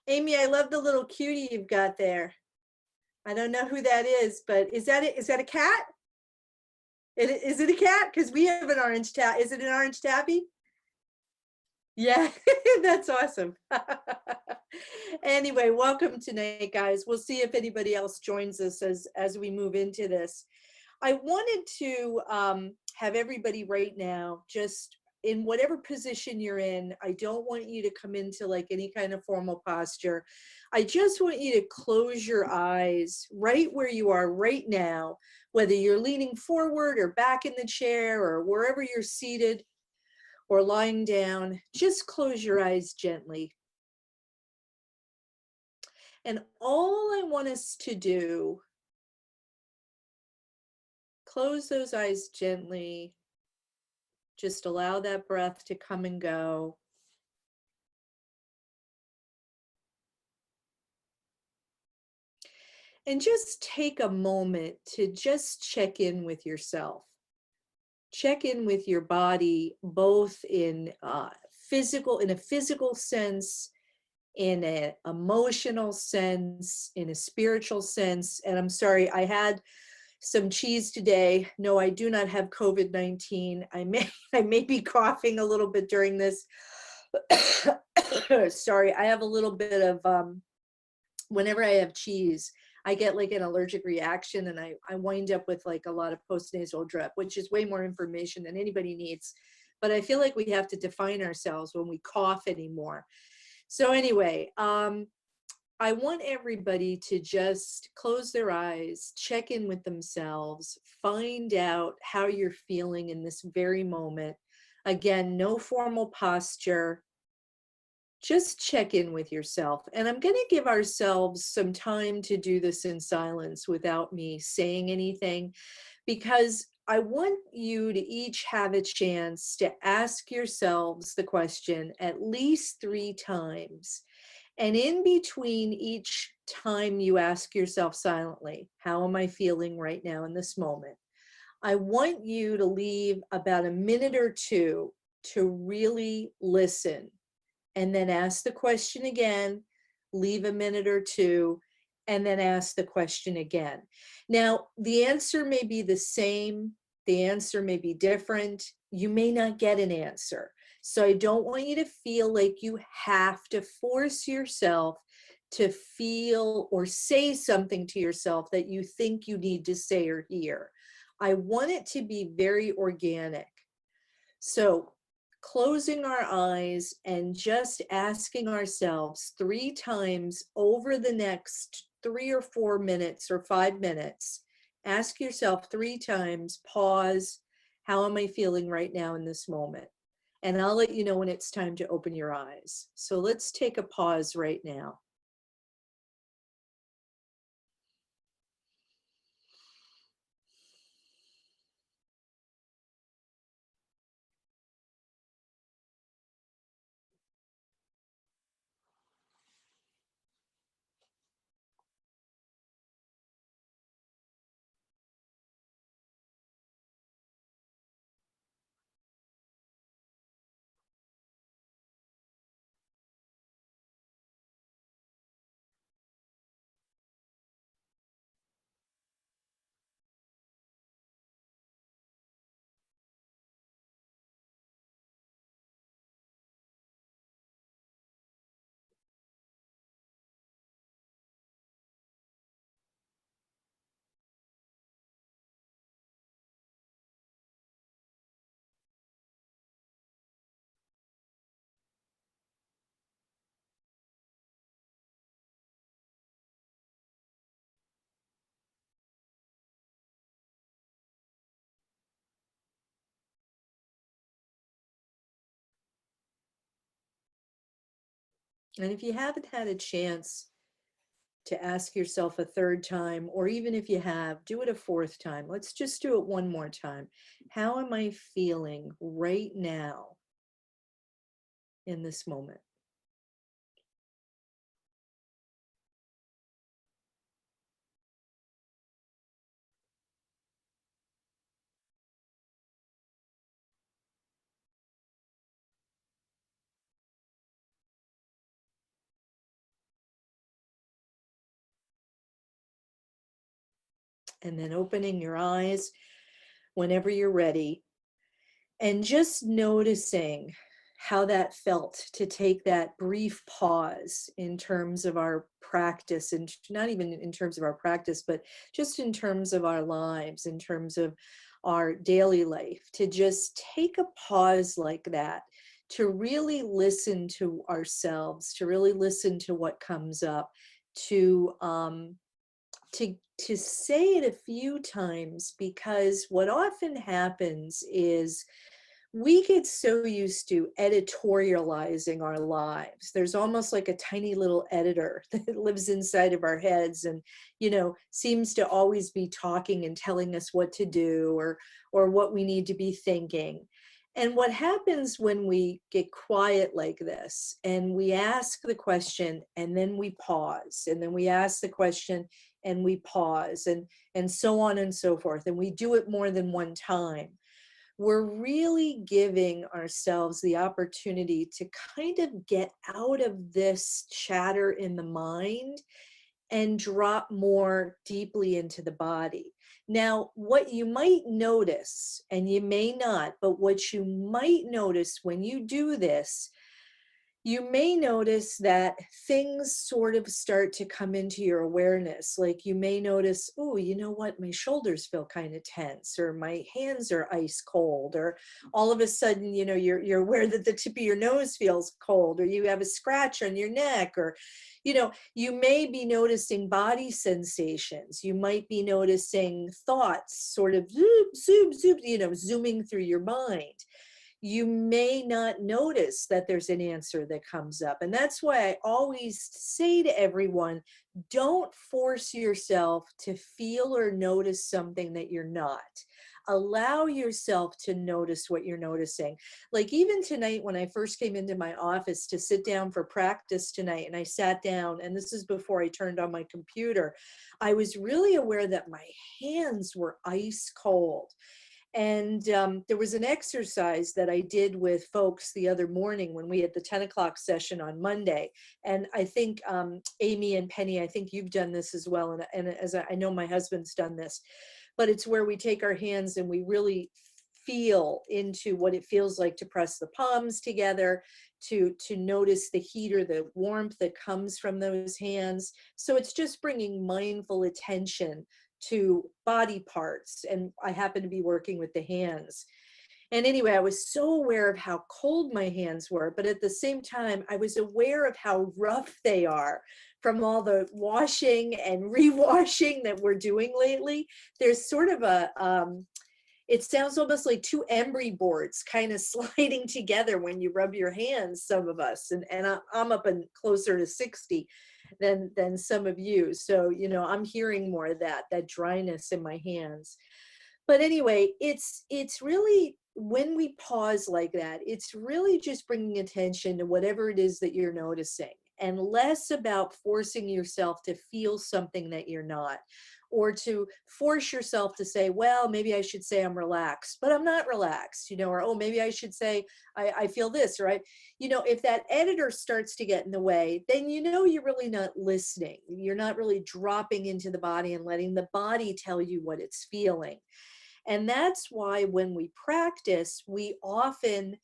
Amy, I love the little cutie you've got there. I don't know who that is, but is that it? Is that a cat? Is it a cat? Because we have an orange tab. Is it an orange tabby? Yeah, that's awesome. Anyway, welcome tonight, guys. We'll see if anybody else joins us as we move into this. I wanted to have everybody right now just in whatever position you're in. I don't want you to come into like any kind of formal posture. I just want you to close your eyes right where you are right now, whether you're leaning forward or back in the chair or wherever you're seated or lying down. Just close your eyes gently. And all I want us to do, close those eyes gently. Just allow that breath to come and go. And just take a moment to just check in with yourself. Check in with your body, both in a physical sense, in an emotional sense, in a spiritual sense. And I'm sorry, I had some cheese today. No, I do not have COVID-19. I may be coughing a little bit during this. Sorry, I have a little bit of whenever I have cheese, I get like an allergic reaction and I wind up with like a lot of postnasal drip, which is way more information than anybody needs. But I feel like we have to define ourselves when we cough anymore. So anyway, I want everybody to just close their eyes, check in with themselves, find out how you're feeling in this very moment. Again, no formal posture. Just check in with yourself. And I'm going to give ourselves some time to do this in silence without me saying anything, because I want you to each have a chance to ask yourselves the question at least 3 times. And in between each time you ask yourself silently, how am I feeling right now in this moment? I want you to leave about a minute or two to really listen and then ask the question again, leave a minute or two, and then ask the question again. Now, the answer may be the same, the answer may be different, you may not get an answer. So I don't want you to feel like you have to force yourself to feel or say something to yourself that you think you need to say or hear. I want it to be very organic. So closing our eyes and just asking ourselves 3 times over the next 3 or 4 minutes or 5 minutes, ask yourself 3 times, pause, how am I feeling right now in this moment? And I'll let you know when it's time to open your eyes. So let's take a pause right now. And if you haven't had a chance to ask yourself a third time, or even if you have, do it a fourth time. Let's just do it one more time. How am I feeling right now in this moment? and then opening your eyes whenever you're ready, and just noticing how that felt to take that brief pause in terms of our practice, and not even in terms of our practice, but just in terms of our lives, in terms of our daily life, to just take a pause like that, to really listen to ourselves, to really listen to what comes up, to to say it a few times, because what often happens is we get so used to editorializing our lives. There's almost like a tiny little editor that lives inside of our heads and, seems to always be talking and telling us what to do, or what we need to be thinking. And what happens when we get quiet like this and we ask the question and then we pause, and then we ask the question and we pause, and so on and so forth, and we do it more than one time, we're really giving ourselves the opportunity to kind of get out of this chatter in the mind and drop more deeply into the body. Now, what you might notice, and you may not, but what you might notice when you do this, you may notice that things sort of start to come into your awareness. Like you may notice, oh, you know what, my shoulders feel kind of tense, or my hands are ice cold, or all of a sudden, you're aware that the tip of your nose feels cold, or you have a scratch on your neck, or you may be noticing body sensations. You might be noticing thoughts sort of zoom, zoom, zoom, zooming through your mind. You may not notice that there's an answer that comes up. And that's why I always say to everyone, don't force yourself to feel or notice something that you're not. Allow yourself to notice what you're noticing. Like even tonight, when I first came into my office to sit down for practice tonight, and I sat down, and this is before I turned on my computer, I was really aware that my hands were ice cold. And there was an exercise that I did with folks the other morning when we had the 10 o'clock session on Monday. And I think Amy and Penny, I think you've done this as well. And as I know my husband's done this, but it's where we take our hands and we really feel into what it feels like to press the palms together, to notice the heat or the warmth that comes from those hands. So it's just bringing mindful attention to body parts. And I happen to be working with the hands. And anyway, I was so aware of how cold my hands were, but at the same time, I was aware of how rough they are from all the washing and rewashing that we're doing lately. There's sort of it sounds almost like two embry boards kind of sliding together when you rub your hands, some of us, and I'm up and closer to 60 than some of you. So, I'm hearing more of that dryness in my hands. But anyway, it's really, when we pause like that, it's really just bringing attention to whatever it is that you're noticing, and less about forcing yourself to feel something that you're not, or to force yourself to say, well, maybe I should say I'm relaxed, but I'm not relaxed, or, oh, maybe I should say I feel this, right? If that editor starts to get in the way, then you're really not listening. You're not really dropping into the body and letting the body tell you what it's feeling. And that's why when we practice, we often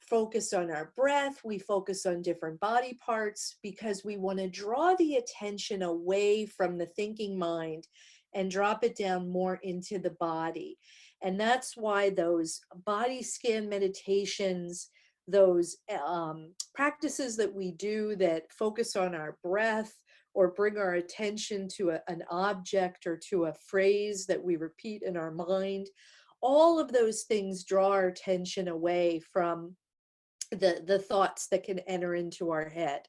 focus on our breath, we focus on different body parts, because we want to draw the attention away from the thinking mind and drop it down more into the body. And that's why those body scan meditations, those practices that we do that focus on our breath, or bring our attention to an object or to a phrase that we repeat in our mind, all of those things draw our attention away from the thoughts that can enter into our head.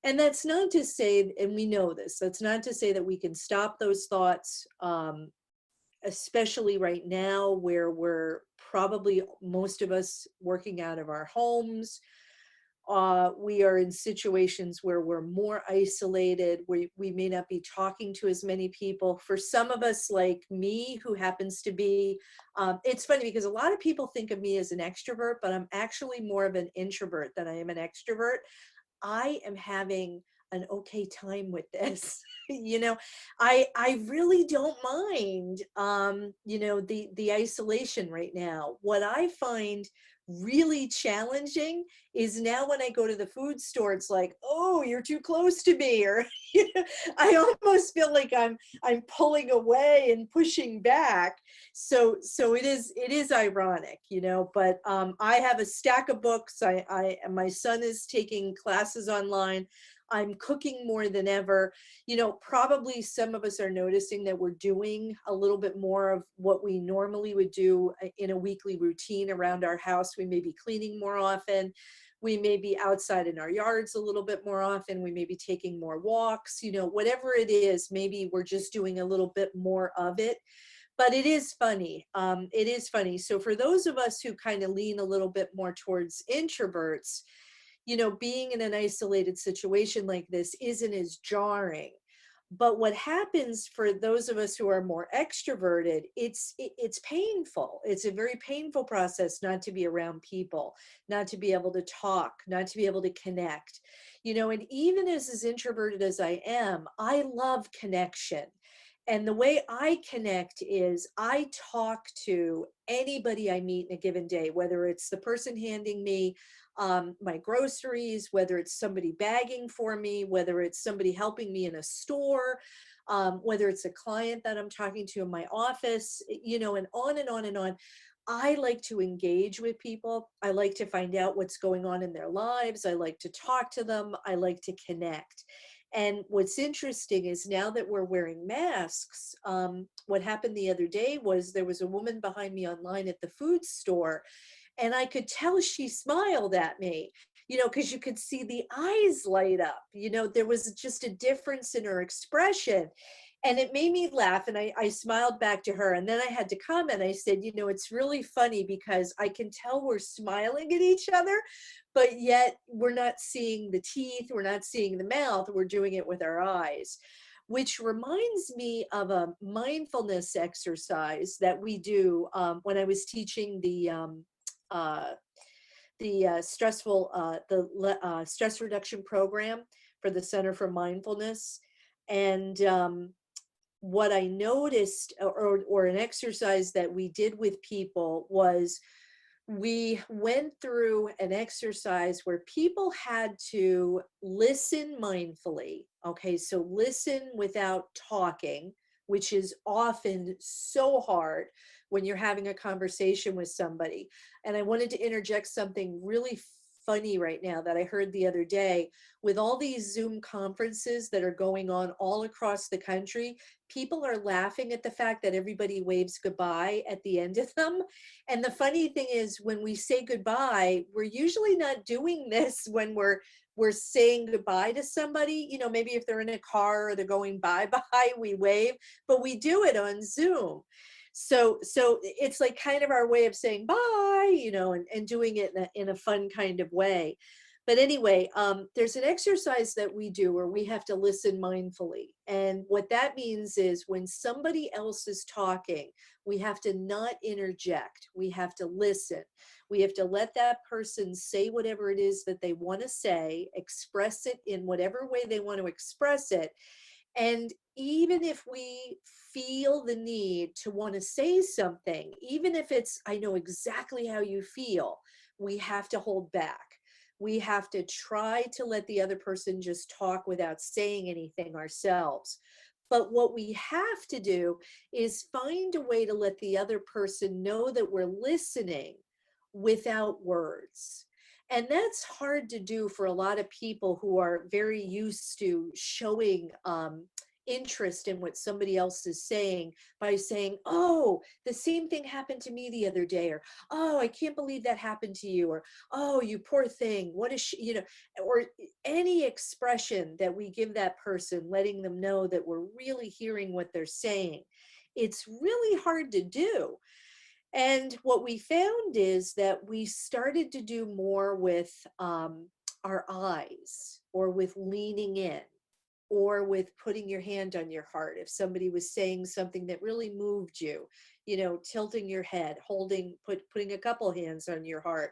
And that's not to say, and we know this, that's not to say that we can stop those thoughts, especially right now where we're probably, most of us, working out of our homes. We are in situations where we're more isolated. We may not be talking to as many people. For some of us, like me, who happens to be, it's funny because a lot of people think of me as an extrovert, but I'm actually more of an introvert than I am an extrovert. I am having an okay time with this. You know, I really don't mind, you know, the isolation right now. What I find really challenging is now when I go to the food store, it's like, oh, you're too close to me, or you know, I almost feel like I'm pulling away and pushing back. So it is ironic, you know. But I have a stack of books. I and my son is taking classes online. I'm cooking more than ever. You know, probably some of us are noticing that we're doing a little bit more of what we normally would do in a weekly routine around our house. We may be cleaning more often. We may be outside in our yards a little bit more often. We may be taking more walks, you know, whatever it is, maybe we're just doing a little bit more of it. But it is funny. It is funny. So for those of us who kind of lean a little bit more towards introverts, you know, being in an isolated situation like this isn't as jarring. But what happens for those of us who are more extroverted, it's painful. It's a very painful process not to be around people, not to be able to talk, not to be able to connect. You know, and even as introverted as I am, I love connection. And the way I connect is I talk to anybody I meet in a given day, whether it's the person handing me my groceries, whether it's somebody bagging for me, whether it's somebody helping me in a store, whether it's a client that I'm talking to in my office, you know, and on and on and on. I like to engage with people. I like to find out what's going on in their lives. I like to talk to them. I like to connect. And what's interesting is now that we're wearing masks, what happened the other day was there was a woman behind me online at the food store, and I could tell she smiled at me, you know, because you could see the eyes light up. You know, there was just a difference in her expression. And it made me laugh. And I smiled back to her. And then I had to comment. I said, you know, it's really funny because I can tell we're smiling at each other, but yet we're not seeing the teeth, we're not seeing the mouth, we're doing it with our eyes. Which reminds me of a mindfulness exercise that we do when I was teaching uh, the stress reduction program for the Center for Mindfulness. And what I noticed, or an exercise that we did with people, was we went through an exercise where people had to listen mindfully. Okay, so listen without talking, which is often so hard when you're having a conversation with somebody. And I wanted to interject something really funny right now that I heard the other day. With all these Zoom conferences that are going on all across the country, people are laughing at the fact that everybody waves goodbye at the end of them. And the funny thing is, when we say goodbye, we're usually not doing this when we're saying goodbye to somebody. You know, maybe if they're in a car or they're going bye bye, we wave, but we do it on Zoom. So it's like kind of our way of saying bye, you know, and doing it in a fun kind of way. But anyway, there's an exercise that we do where we have to listen mindfully. And what that means is when somebody else is talking, we have to not interject. We have to listen. We have to let that person say whatever it is that they want to say, express it in whatever way they want to express it. And even if we feel the need to want to say something, even if it's, I know exactly how you feel, we have to hold back. We have to try to let the other person just talk without saying anything ourselves. But what we have to do is find a way to let the other person know that we're listening without words. And that's hard to do for a lot of people who are very used to showing interest in what somebody else is saying by saying, oh, the same thing happened to me the other day, or oh, I can't believe that happened to you, or oh, you poor thing, what is she, you know, or any expression that we give that person, letting them know that we're really hearing what they're saying. It's really hard to do. And what we found is that we started to do more with our eyes, or with leaning in, or with putting your hand on your heart. If somebody was saying something that really moved you, you know, tilting your head, putting a couple hands on your heart,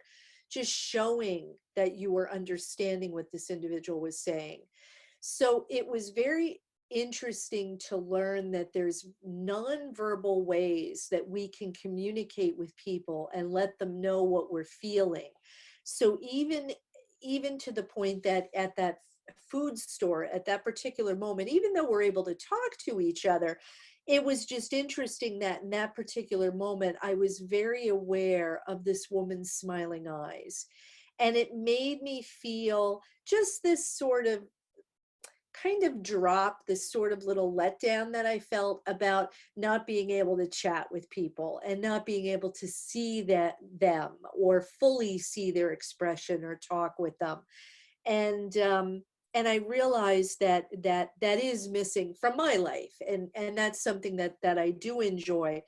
just showing that you were understanding what this individual was saying. So it was very interesting to learn that there's nonverbal ways that we can communicate with people and let them know what we're feeling. So even to the point that at that food store at that particular moment, even though we're able to talk to each other, it was just interesting that in that particular moment, I was very aware of this woman's smiling eyes. And it made me feel just this sort of kind of drop, this sort of little letdown that I felt about not being able to chat with people and not being able to see that them or fully see their expression or talk with them. And I realized that is missing from my life, and that's something that I do enjoy.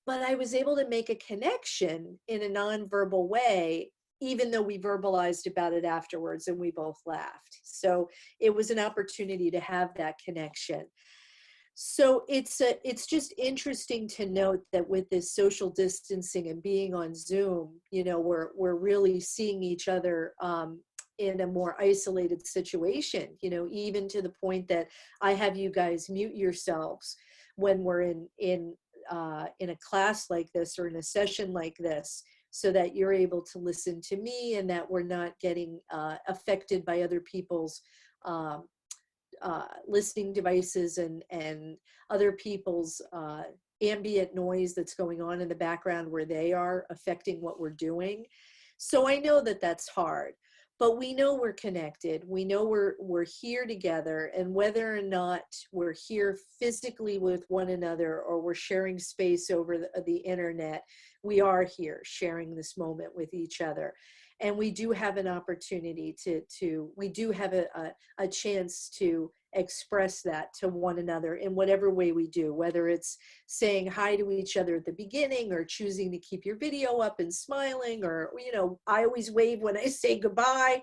But I was able to make a connection in a nonverbal way, even though we verbalized about it afterwards and we both laughed. So it was an opportunity to have that connection. So it's just interesting to note that with this social distancing and being on Zoom, we're really seeing each other in a more isolated situation. Even to the point that I have you guys mute yourselves when we're in a class like this or in a session like this, so that you're able to listen to me and that we're not getting affected by other people's um, listening devices and other people's ambient noise that's going on in the background where they are affecting what we're doing. So I know that that's hard, but we know we're connected. We know we're here together, and whether or not we're here physically with one another or we're sharing space over the internet, we are here sharing this moment with each other. And we do have an opportunity we do have a chance to express that to one another in whatever way we do, whether it's saying hi to each other at the beginning or choosing to keep your video up and smiling, or, I always wave when I say goodbye,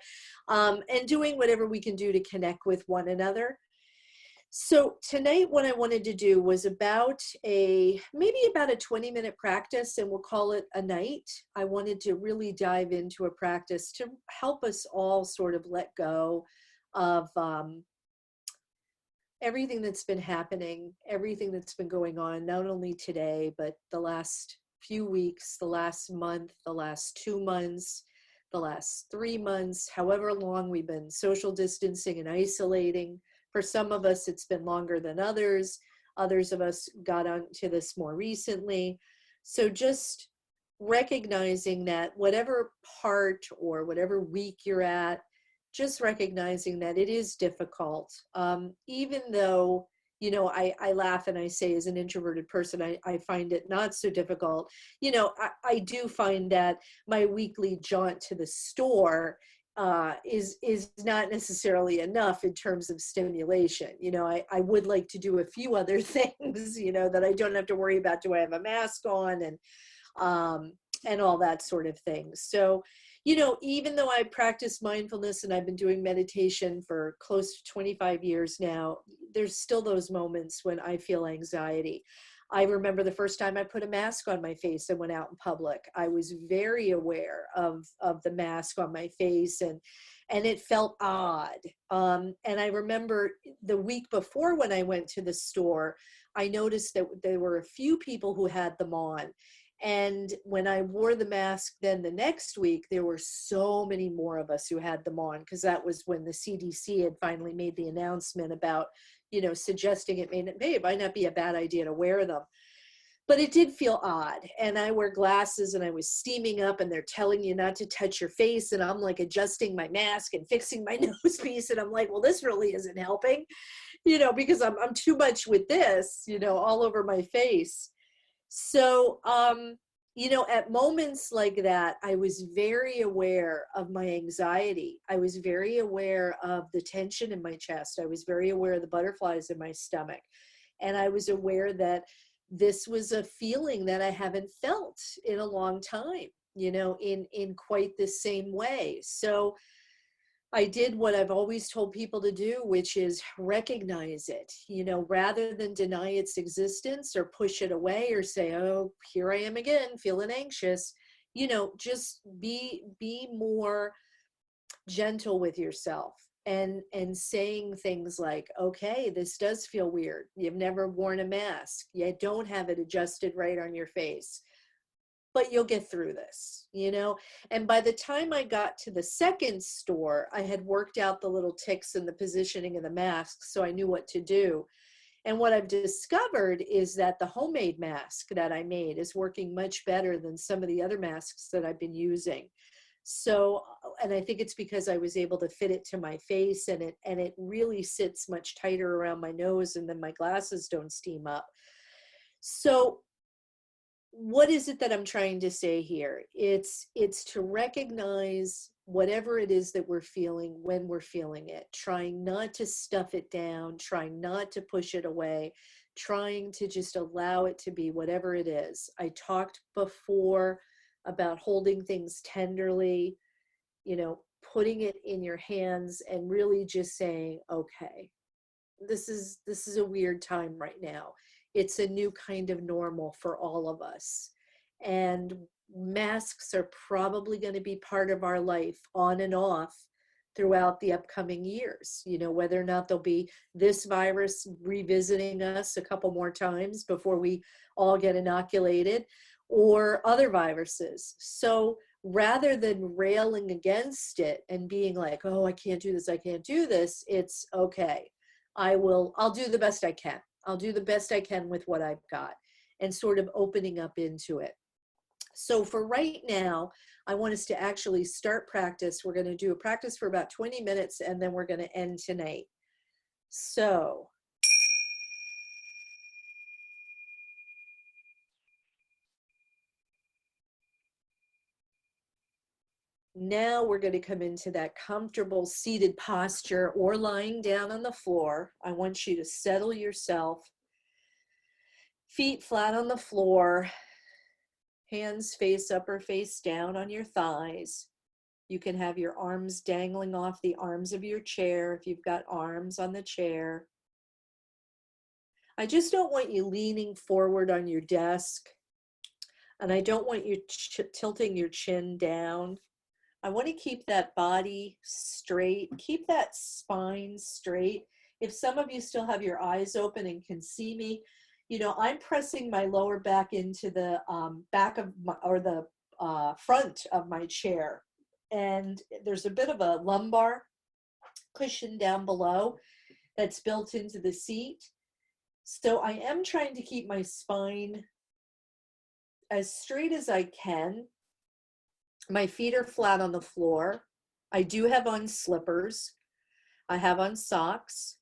and doing whatever we can do to connect with one another. So tonight, what I wanted to do was maybe about a 20-minute practice, and we'll call it a night. I wanted to really dive into a practice to help us all sort of let go of everything that's been happening, everything that's been going on, not only today, but the last few weeks, the last month, the last 2 months, the last 3 months, however long we've been social distancing and isolating. For some of us, it's been longer than others. Others of us got onto this more recently. So just recognizing that whatever part or whatever week you're at, just recognizing that it is difficult. Even though, I laugh and I say, as an introverted person, I find it not so difficult. I do find that my weekly jaunt to the store is not necessarily enough in terms of stimulation. I would like to do a few other things, that I don't have to worry about. Do I have a mask on? And all that sort of thing. So, even though I practice mindfulness and I've been doing meditation for close to 25 years now, there's still those moments when I feel anxiety. I remember the first time I put a mask on my face and went out in public. I was very aware of the mask on my face, and it felt odd. And I remember the week before, when I went to the store, I noticed that there were a few people who had them on. And when I wore the mask then the next week, there were so many more of us who had them on, because that was when the CDC had finally made the announcement about, suggesting it might not be a bad idea to wear them. But it did feel odd. And I wear glasses and I was steaming up, and they're telling you not to touch your face. And I'm like adjusting my mask and fixing my nose piece. And I'm like, well, this really isn't helping, because I'm too much with this, all over my face. So, at moments like that, I was very aware of my anxiety. I was very aware of the tension in my chest. I was very aware of the butterflies in my stomach. And I was aware that this was a feeling that I haven't felt in a long time, in quite the same way. So I did what I've always told people to do, which is recognize it, rather than deny its existence or push it away or say, oh, here I am again, feeling anxious. Just be more gentle with yourself. and saying things like, okay, this does feel weird. You've never worn a mask. You don't have it adjusted right on your face, but you'll get through this, you know? And by the time I got to the second store, I had worked out the little ticks and the positioning of the masks, so I knew what to do. And what I've discovered is that the homemade mask that I made is working much better than some of the other masks that I've been using. So, and I think it's because I was able to fit it to my face, and it really sits much tighter around my nose, and then my glasses don't steam up. So what is it that I'm trying to say here? It's to recognize whatever it is that we're feeling when we're feeling it, trying not to stuff it down, trying not to push it away, trying to just allow it to be whatever it is. I talked before about holding things tenderly, you know, putting it in your hands and really just saying, okay, this is a weird time right now. It's a new kind of normal for all of us. And masks are probably going to be part of our life on and off throughout the upcoming years. You know, whether or not there'll be this virus revisiting us a couple more times before we all get inoculated, or other viruses. So rather than railing against it and being like, oh, I can't do this, I can't do this, it's okay. I'll do the best I can. I'll do the best I can with what I've got, and sort of opening up into it. So for right now, I want us to actually start practice. We're going to do a practice for about 20 minutes, and then we're going to end tonight. So now we're going to come into that comfortable seated posture or lying down on the floor. I want you to settle yourself, feet flat on the floor, hands face up or face down on your thighs. You can have your arms dangling off the arms of your chair if you've got arms on the chair. I just don't want you leaning forward on your desk, and I don't want you tilting your chin down. I want to keep that body straight, keep that spine straight. If some of you still have your eyes open and can see me, you know, I'm pressing my lower back into the back of my, or the front of my chair. And there's a bit of a lumbar cushion down below that's built into the seat. So I am trying to keep my spine as straight as I can. My feet are flat on the floor. I do have on slippers. I have on socks.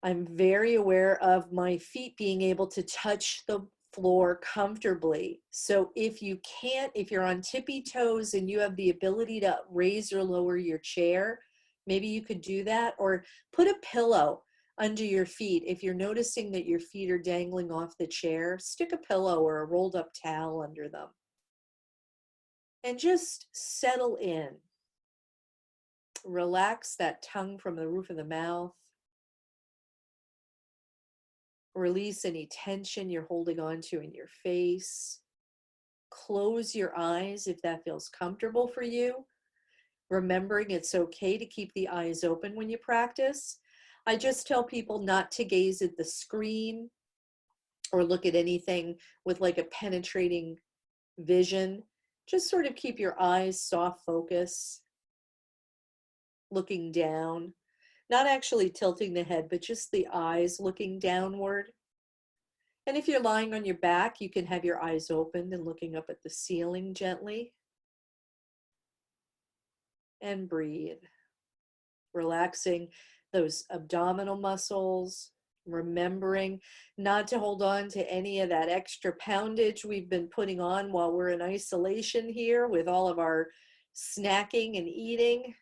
I'm very aware of my feet being able to touch the floor comfortably. So if you can't, if you're on tippy toes and you have the ability to raise or lower your chair, maybe you could do that, or put a pillow under your feet. If you're noticing that your feet are dangling off the chair, stick a pillow or a rolled up towel under them. And just settle in. Relax that tongue from the roof of the mouth. Release any tension you're holding on to in your face. Close your eyes if that feels comfortable for you. Remembering it's okay to keep the eyes open when you practice. I just tell people not to gaze at the screen or look at anything with like a penetrating vision. Just sort of keep your eyes soft focus, looking down, not actually tilting the head, but just the eyes looking downward. And if you're lying on your back, you can have your eyes open and looking up at the ceiling gently. And breathe. Relaxing those abdominal muscles, remembering not to hold on to any of that extra poundage we've been putting on while we're in isolation here with all of our snacking and eating.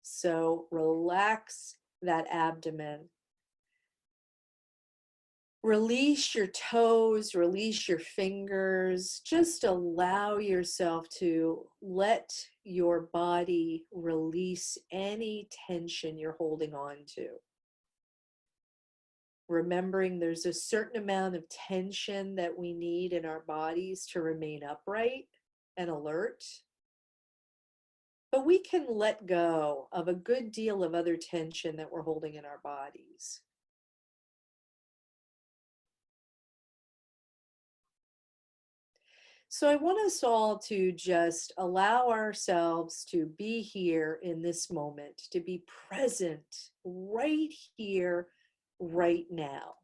So relax that abdomen. Release your toes, release your fingers. Just allow yourself to let your body release any tension you're holding on to. Remembering there's a certain amount of tension that we need in our bodies to remain upright and alert. But we can let go of a good deal of other tension that we're holding in our bodies. So I want us all to just allow ourselves to be here in this moment, to be present right here, right now.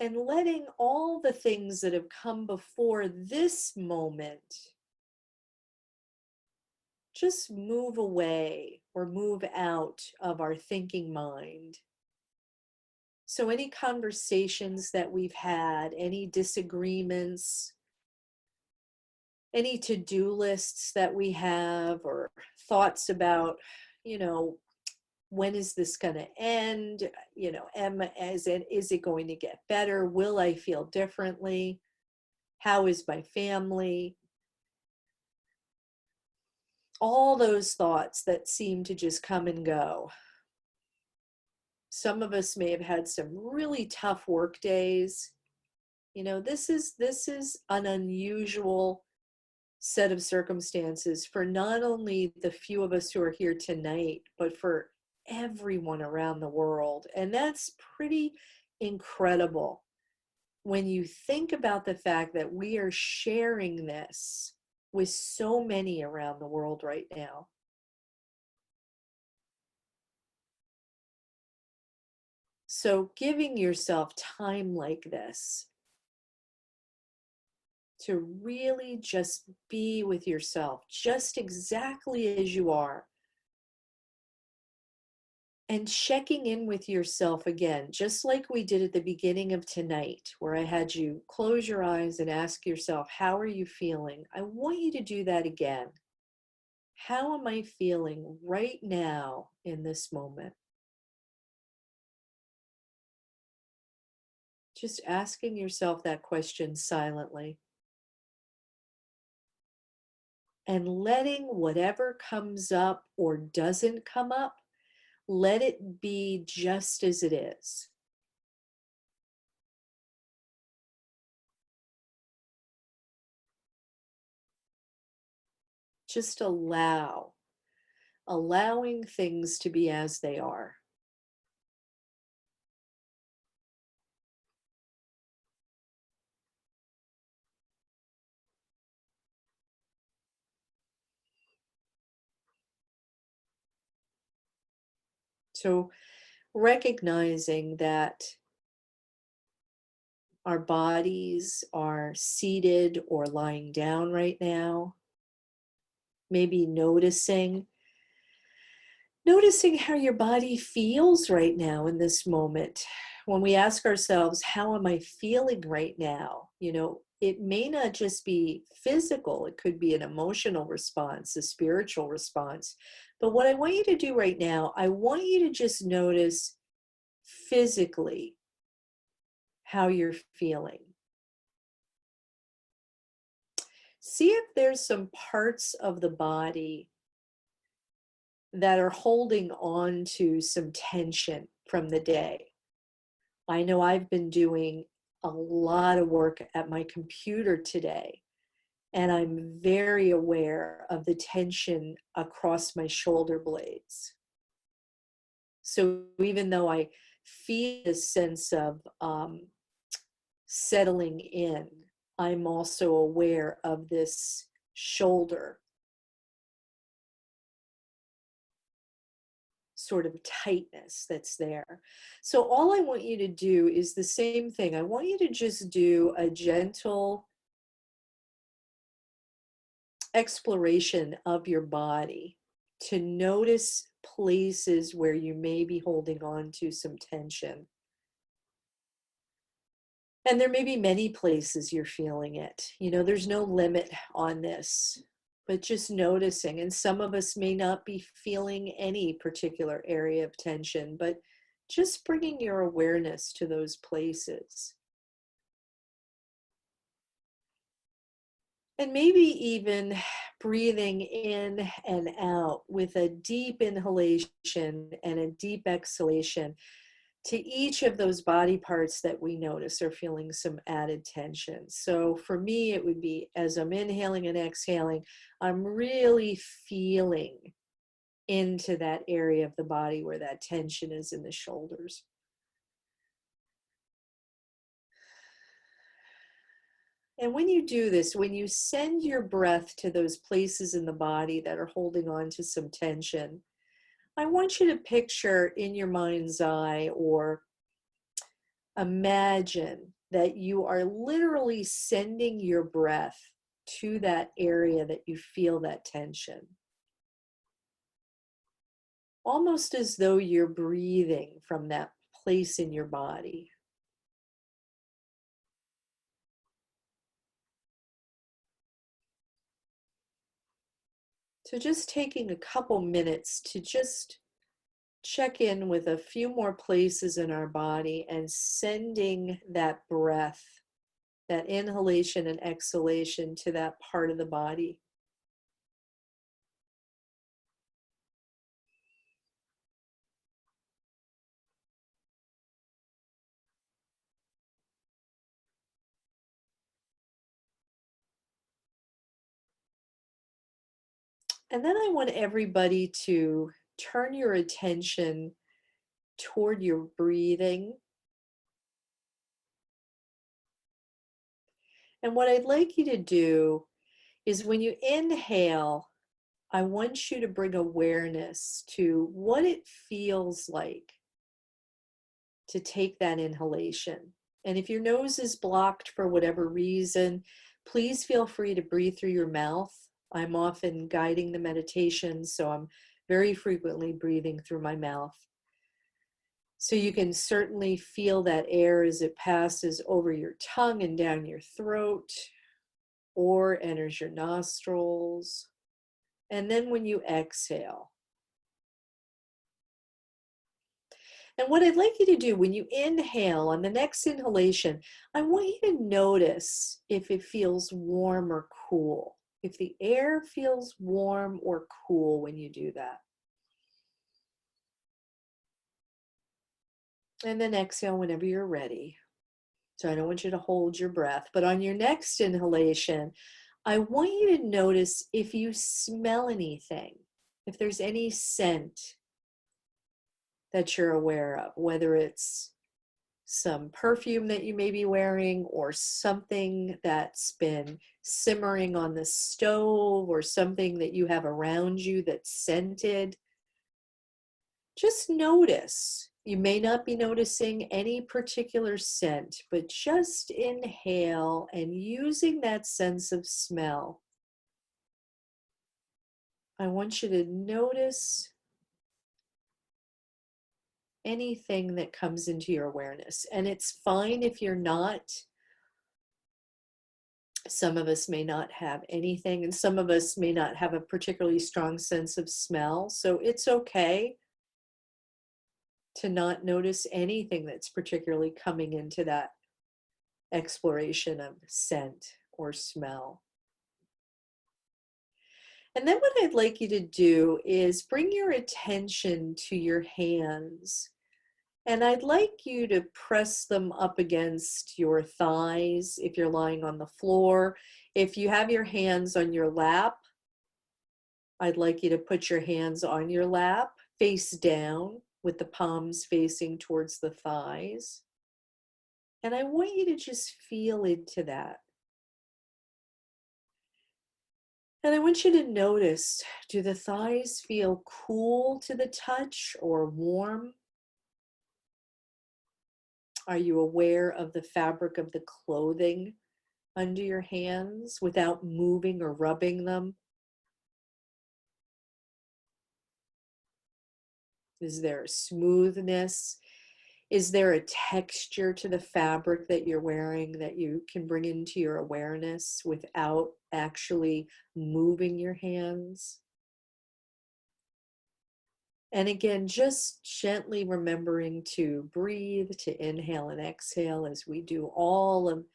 And letting all the things that have come before this moment just move away or move out of our thinking mind. So, any conversations that we've had, any disagreements, any to do lists that we have, or thoughts about, you know, when is this going to end? Is it going to get better? Will I feel differently? How is my family? All those thoughts that seem to just come and go. Some of us may have had some really tough work days. This is an unusual set of circumstances for not only the few of us who are here tonight, but for everyone around the world. And that's pretty incredible when you think about the fact that we are sharing this with so many around the world right now. So, giving yourself time like this to really just be with yourself, just exactly as you are, and checking in with yourself again, just like we did at the beginning of tonight, where I had you close your eyes and ask yourself, how are you feeling? I want you to do that again. How am I feeling right now in this moment? Just asking yourself that question silently and letting whatever comes up or doesn't come up, let it be just as it is. Just allowing things to be as they are. So recognizing that our bodies are seated or lying down right now, maybe noticing how your body feels right now in this moment. When we ask ourselves, how am I feeling right now? It may not just be physical, it could be an emotional response, a spiritual response. But what I want you to do right now, I want you to just notice physically how you're feeling. See if there's some parts of the body that are holding on to some tension from the day. I know I've been doing a lot of work at my computer today, and I'm very aware of the tension across my shoulder blades. So even though I feel a sense of settling in, I'm also aware of this shoulder sort of tightness that's there. So all I want you to do is the same thing. I want you to just do a gentle exploration of your body to notice places where you may be holding on to some tension. And there may be many places you're feeling it. There's no limit on this, but just noticing. And some of us may not be feeling any particular area of tension, but just bringing your awareness to those places. And maybe even breathing in and out with a deep inhalation and a deep exhalation. to each of those body parts that we notice are feeling some added tension. So for me, it would be as I'm inhaling and exhaling, I'm really feeling into that area of the body where that tension is in the shoulders. And when you do this, when you send your breath to those places in the body that are holding on to some tension, I want you to picture in your mind's eye or imagine that you are literally sending your breath to that area that you feel that tension. Almost as though you're breathing from that place in your body. So just taking a couple minutes to just check in with a few more places in our body and sending that breath, that inhalation and exhalation to that part of the body. And then I want everybody to turn your attention toward your breathing. And what I'd like you to do is when you inhale, I want you to bring awareness to what it feels like to take that inhalation. And if your nose is blocked for whatever reason, please feel free to breathe through your mouth. I'm often guiding the meditation, so I'm very frequently breathing through my mouth. So you can certainly feel that air as it passes over your tongue and down your throat or enters your nostrils. And then when you exhale. And what I'd like you to do when you inhale, on the next inhalation, I want you to notice if it feels warm or cool. If the air feels warm or cool when you do that. And then exhale whenever you're ready. So I don't want you to hold your breath, but on your next inhalation, I want you to notice if you smell anything, if there's any scent that you're aware of, whether it's some perfume that you may be wearing or something that's been simmering on the stove or something that you have around you that's scented. Just notice. You may not be noticing any particular scent, but just inhale and using that sense of smell. I want you to notice anything that comes into your awareness. And it's fine if you're not. Some of us may not have anything, and some of us may not have a particularly strong sense of smell. So it's okay to not notice anything that's particularly coming into that exploration of scent or smell. And then what I'd like you to do is bring your attention to your hands. And I'd like you to press them up against your thighs if you're lying on the floor. If you have your hands on your lap, I'd like you to put your hands on your lap, face down, with the palms facing towards the thighs. And I want you to just feel into that. And I want you to notice, do the thighs feel cool to the touch or warm? Are you aware of the fabric of the clothing under your hands without moving or rubbing them? Is there a smoothness? Is there a texture to the fabric that you're wearing that you can bring into your awareness without actually moving your hands? And again, just gently remembering to breathe, to inhale and exhale as we do all of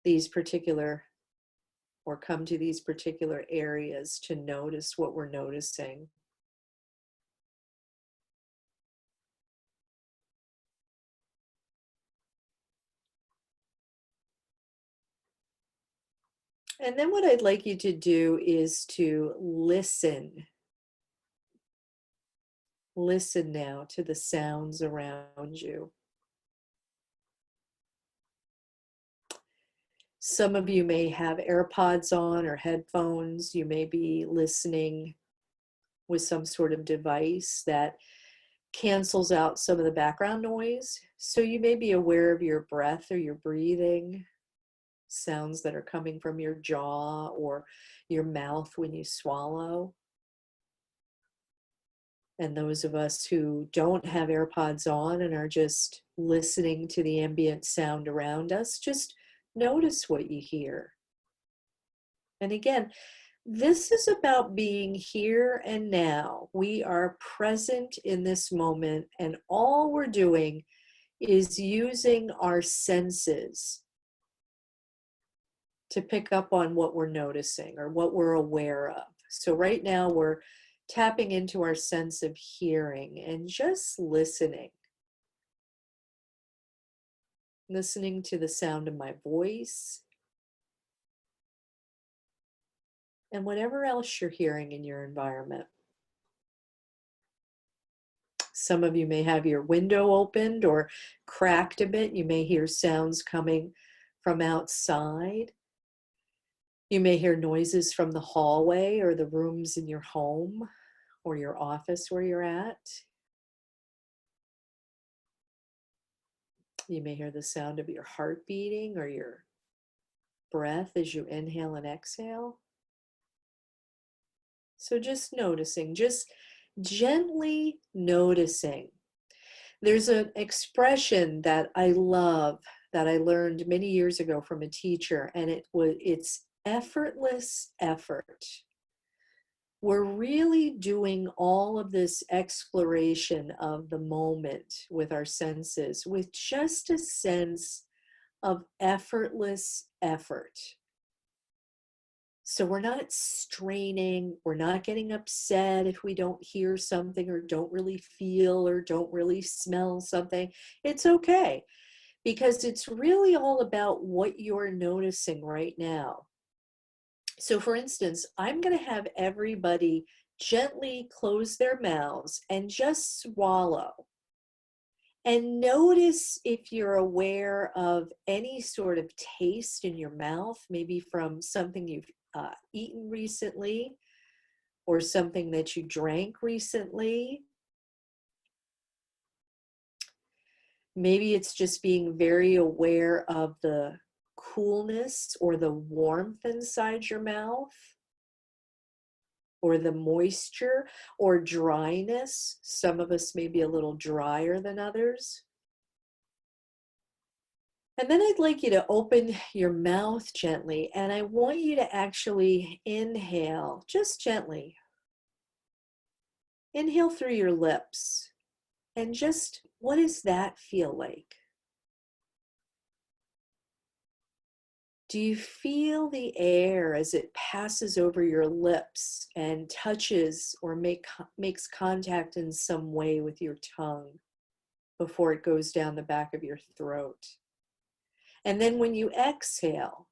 these particular or come to these particular areas to notice what we're noticing. And then what I'd like you to do is to listen. Listen now to the sounds around you. Some of you may have AirPods on or headphones. You may be listening with some sort of device that cancels out some of the background noise. So you may be aware of your breath or your breathing, sounds that are coming from your jaw or your mouth when you swallow. And those of us who don't have AirPods on and are just listening to the ambient sound around us, just notice what you hear. And again, this is about being here and now. We are present in this moment, and all we're doing is using our senses to pick up on what we're noticing or what we're aware of. So right now we're tapping into our sense of hearing and just listening. Listening to the sound of my voice and whatever else you're hearing in your environment. Some of you may have your window opened or cracked a bit. You may hear sounds coming from outside. You may hear noises from the hallway or the rooms in your home or your office where you're at. You may hear the sound of your heart beating or your breath as you inhale and exhale. So just noticing, just gently noticing. There's an expression that I love that I learned many years ago from a teacher, and it's effortless effort. We're really doing all of this exploration of the moment with our senses with just a sense of effortless effort. So we're not straining, we're not getting upset if we don't hear something or don't really feel or don't really smell something. It's okay, because it's really all about what you're noticing right now. So for instance, I'm going to have everybody gently close their mouths and just swallow. And notice if you're aware of any sort of taste in your mouth, maybe from something you've eaten recently or something that you drank recently. Maybe it's just being very aware of the coolness or the warmth inside your mouth, or the moisture or dryness. Some of us may be a little drier than others. And then I'd like you to open your mouth gently, and I want you to actually inhale, just gently. Inhale through your lips, and just what does that feel like? Do you feel the air as it passes over your lips and touches or makes contact in some way with your tongue before it goes down the back of your throat? And then when you exhale,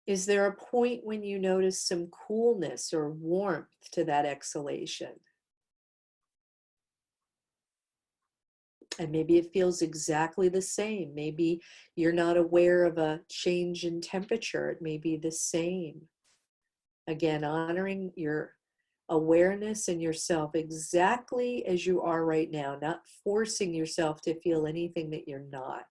is there a point when you notice some coolness or warmth to that exhalation? And maybe it feels exactly the same. Maybe you're not aware of a change in temperature. It may be the same. Again, honoring your awareness and yourself exactly as you are right now, not forcing yourself to feel anything that you're not.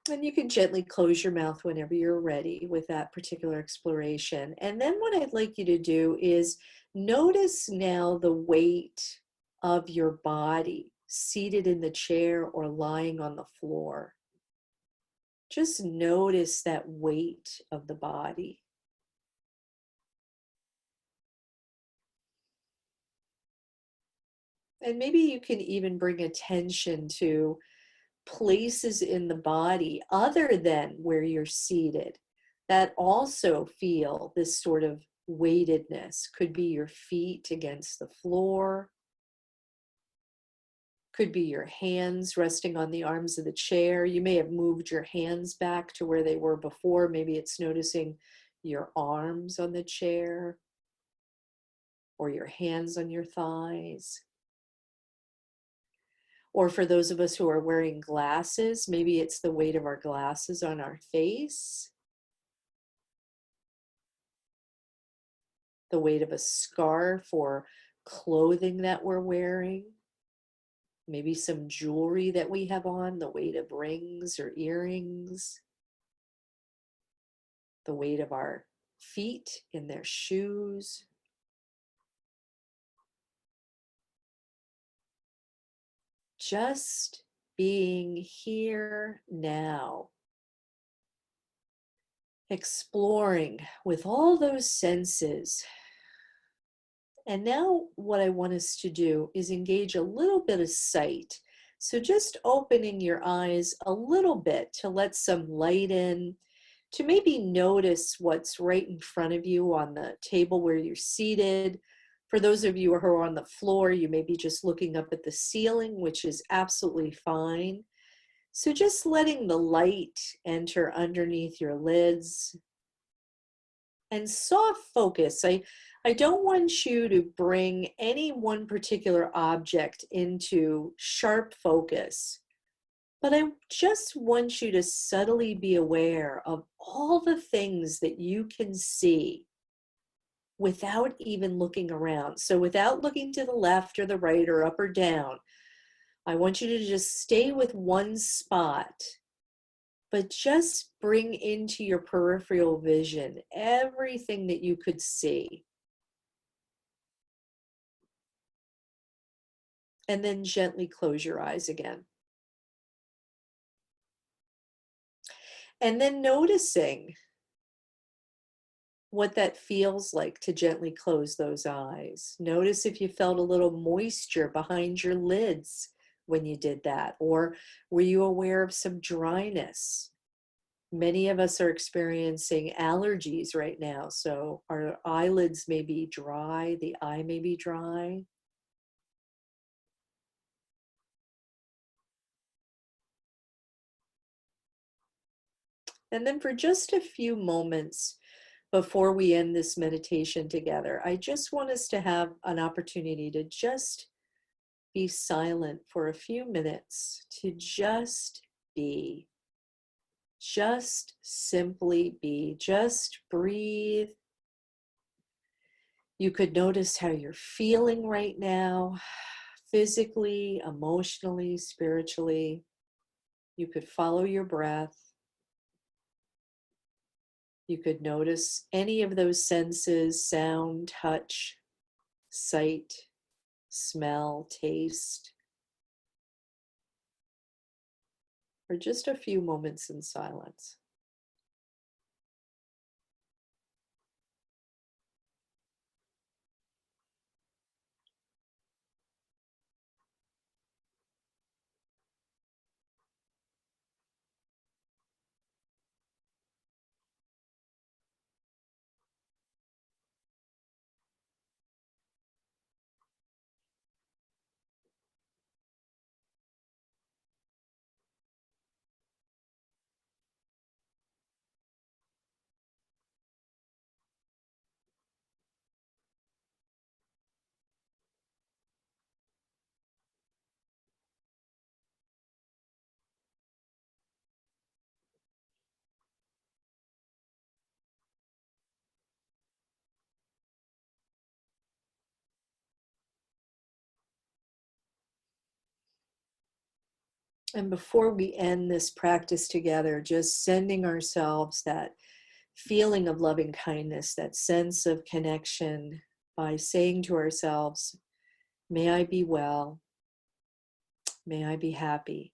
And you can gently close your mouth whenever you're ready with that particular exploration. And then what I'd like you to do is notice now the weight of your body seated in the chair or lying on the floor. Just notice that weight of the body. And maybe you can even bring attention to places in the body other than where you're seated that also feel this sort of weightedness. Could be your feet against the floor, Could be your hands resting on the arms of the chair. You may have moved your hands back to where they were before. Maybe it's noticing your arms on the chair or your hands on your thighs. Or for those of us who are wearing glasses, maybe it's the weight of our glasses on our face, the weight of a scarf or clothing that we're wearing, maybe some jewelry that we have on, the weight of rings or earrings, the weight of our feet in their shoes. Just being here now, exploring with all those senses. And now what I want us to do is engage a little bit of sight. So just opening your eyes a little bit to let some light in, to maybe notice what's right in front of you on the table where you're seated. For those of you who are on the floor, you may be just looking up at the ceiling, which is absolutely fine. So just letting the light enter underneath your lids and soft focus. I don't want you to bring any one particular object into sharp focus, but I just want you to subtly be aware of all the things that you can see without even looking around. So without looking to the left or the right or up or down, I want you to just stay with one spot, but just bring into your peripheral vision everything that you could see. And then gently close your eyes again. And then noticing what that feels like to gently close those eyes. Notice if you felt a little moisture behind your lids when you did that, or were you aware of some dryness? Many of us are experiencing allergies right now, so our eyelids may be dry, the eye may be dry. And then for just a few moments before we end this meditation together, I just want us to have an opportunity to just be silent for a few minutes, to just be, just simply be, just breathe. You could notice how you're feeling right now, physically, emotionally, spiritually. You could follow your breath. You could notice any of those senses: sound, touch, sight, smell, taste, or just a few moments in silence. And before we end this practice together, just sending ourselves that feeling of loving kindness, that sense of connection, by saying to ourselves, may I be well, may I be happy,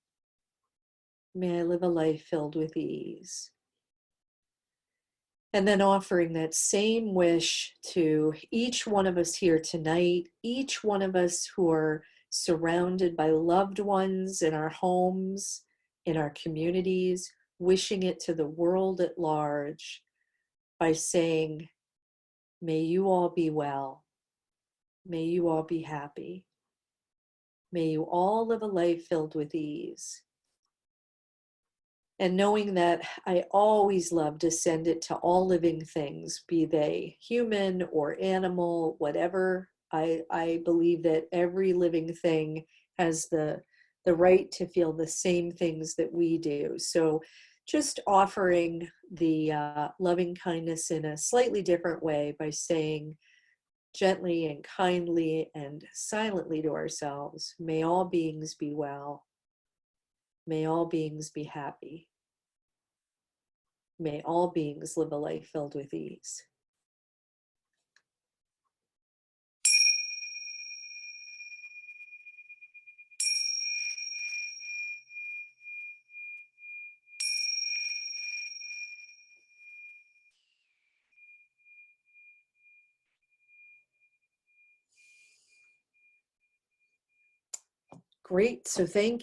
may I live a life filled with ease. And then offering that same wish to each one of us here tonight, each one of us who are surrounded by loved ones in our homes, in our communities, wishing it to the world at large by saying, may you all be well, may you all be happy, May you all live a life filled with ease. And knowing that I always love to send it to all living things, be they human or animal, whatever. I believe that every living thing has the right to feel the same things that we do. So just offering the loving kindness in a slightly different way by saying gently and kindly and silently to ourselves, may all beings be well. May all beings be happy. May all beings live a life filled with ease. Great. So thank